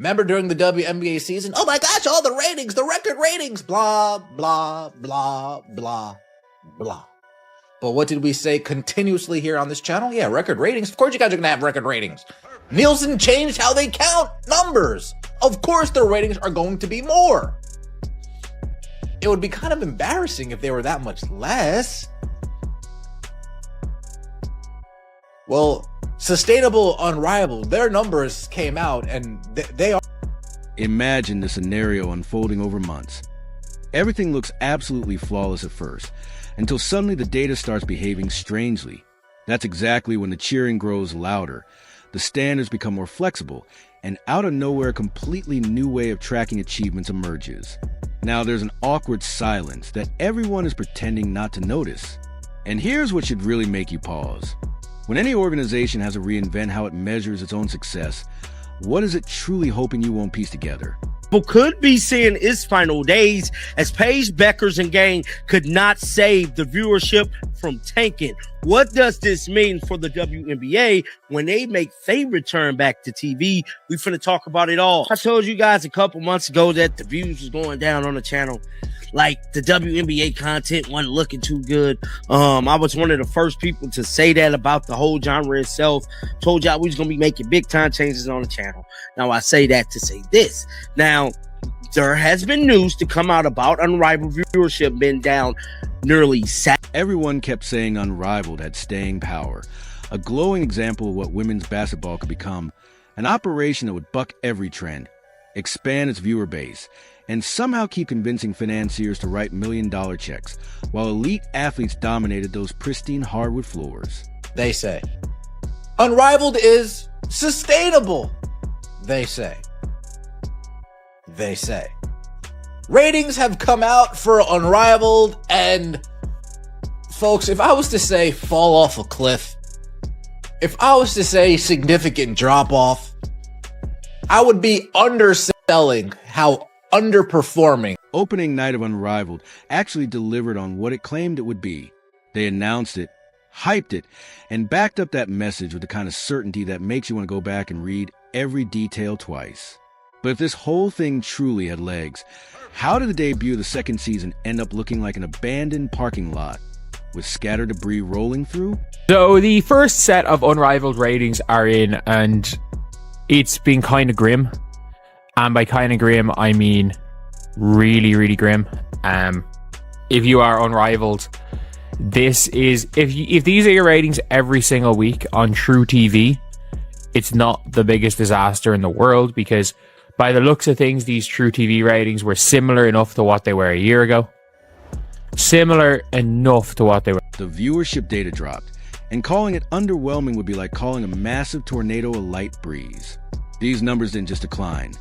Remember during the WNBA season? Oh my gosh, all the ratings, the record ratings, blah, blah, blah, blah, blah. But what did we say continuously here on this channel? Yeah, record ratings. Of course you guys are going to have record ratings. Nielsen changed how they count numbers. Of course their ratings are going to be more. It would be kind of embarrassing if they were that much less. Well, Sustainable, Unrivaled, their numbers came out and they are. Imagine the scenario unfolding over months. Everything looks absolutely flawless at first, until suddenly the data starts behaving strangely. That's exactly when the cheering grows louder, the standards become more flexible, and out of nowhere a completely new way of tracking achievements emerges. Now there's an awkward silence that everyone is pretending not to notice. And here's what should really make you pause. When any organization has to reinvent how it measures its own success, what is it truly hoping you won't piece together? But could be seeing its final days as Paige Beckers and gang could not save the viewership from tanking. What does this mean for the WNBA when they make their return back to TV? We finna talk about it all. I told you guys a couple months ago that the views was going down on the channel. Like the WNBA content wasn't looking too good. I was one of the first people to say that about the whole genre itself. Told y'all we was gonna be making big time changes on the channel. Now I say that to say this. Now there has been news to come out about Unrivaled viewership been down nearly. Everyone kept saying Unrivaled had staying power, a glowing example of what women's basketball could become, an operation that would buck every trend, expand its viewer base, and somehow keep convincing financiers to write million-dollar checks, while elite athletes dominated those pristine hardwood floors. They say. Unrivaled is sustainable. They say. They say. Ratings have come out for Unrivaled, and folks, if I was to say fall off a cliff, if I was to say significant drop-off, I would be underselling how underperforming. Opening night of Unrivaled actually delivered on what it claimed it would be. They announced it, hyped it, and backed up that message with the kind of certainty that makes you want to go back and read every detail twice. But if this whole thing truly had legs, how did the debut of the second season end up looking like an abandoned parking lot with scattered debris rolling through? So the first set of Unrivaled ratings are in, and it's been kind of grim. And by kind of grim, I mean really, really grim. If you are Unrivaled, this is, if these are your ratings every single week on True TV, it's not the biggest disaster in the world, because by the looks of things, these True TV ratings were similar enough to what they were a year ago. Similar enough to what they were. The viewership data dropped, and calling it underwhelming would be like calling a massive tornado a light breeze. These numbers didn't just decline.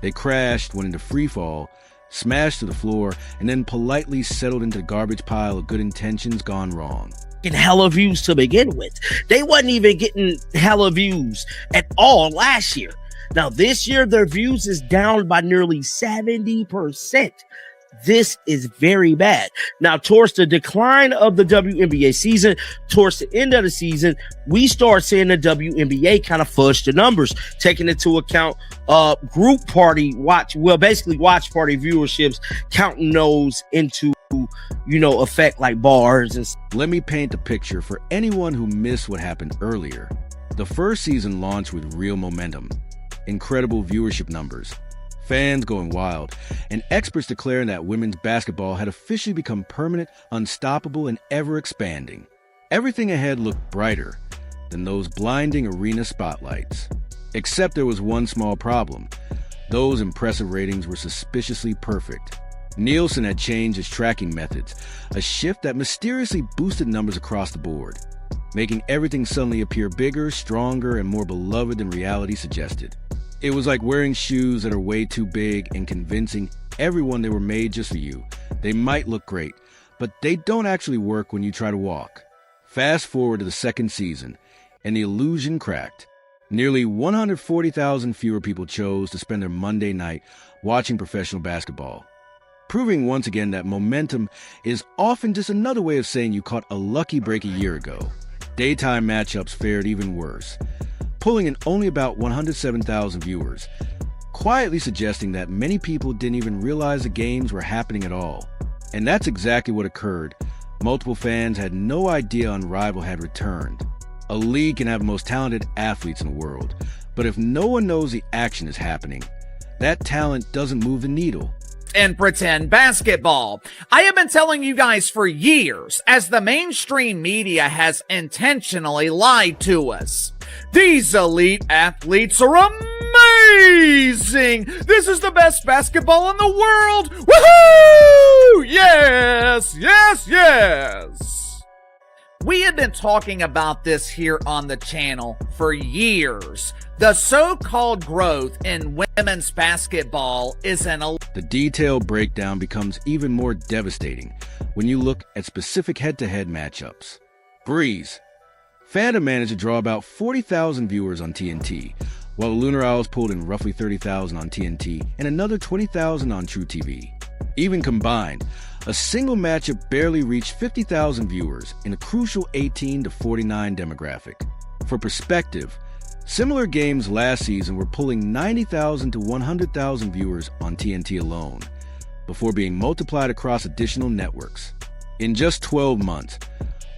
They crashed, went into freefall, smashed to the floor, and then politely settled into the garbage pile of good intentions gone wrong. Hella views to begin with. They wasn't even getting hella views at all last year. Now this year their views is down by nearly 70%. This is very bad. Now, towards the decline of the WNBA season, towards the end of the season, we start seeing the WNBA kind of fudge the numbers, taking into account group party watch party viewerships, counting those into, effect like bars. And let me paint the picture for anyone who missed what happened earlier. The first season launched with real momentum, incredible viewership numbers, fans going wild, and experts declaring that women's basketball had officially become permanent, unstoppable, and ever-expanding. Everything ahead looked brighter than those blinding arena spotlights. Except there was one small problem. Those impressive ratings were suspiciously perfect. Nielsen had changed his tracking methods, a shift that mysteriously boosted numbers across the board, making everything suddenly appear bigger, stronger, and more beloved than reality suggested. It was like wearing shoes that are way too big and convincing everyone they were made just for you. They might look great, but they don't actually work when you try to walk. Fast forward to the second season, and the illusion cracked. Nearly 140,000 fewer people chose to spend their Monday night watching professional basketball, proving once again that momentum is often just another way of saying you caught a lucky break a year ago. Daytime matchups fared even worse, pulling in only about 107,000 viewers. quietly suggesting that many people didn't even realize the games were happening at all. And that's exactly what occurred. Multiple fans had no idea Unrivaled had returned. A league can have the most talented athletes in the world, but if no one knows the action is happening, that talent doesn't move the needle. And pretend basketball. I have been telling you guys for years, as the mainstream media has intentionally lied to us. These elite athletes are amazing! This is the best basketball in the world! Woohoo! Yes, yes, yes! We have been talking about this here on the channel for years. The so-called growth in women's basketball is The detailed breakdown becomes even more devastating when you look at specific head-to-head matchups. Breeze. Fandom managed to draw about 40,000 viewers on TNT, while the Lunar Isles pulled in roughly 30,000 on TNT and another 20,000 on True TV. Even combined, a single matchup barely reached 50,000 viewers in a crucial 18 to 49 demographic. For perspective, similar games last season were pulling 90,000 to 100,000 viewers on TNT alone, before being multiplied across additional networks. In just 12 months,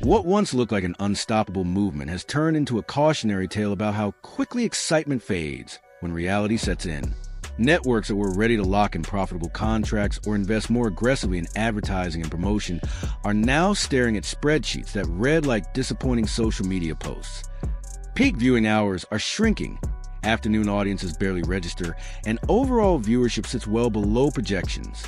what once looked like an unstoppable movement has turned into a cautionary tale about how quickly excitement fades when reality sets in. Networks that were ready to lock in profitable contracts or invest more aggressively in advertising and promotion are now staring at spreadsheets that read like disappointing social media posts. Peak viewing hours are shrinking, afternoon audiences barely register, and overall viewership sits well below projections.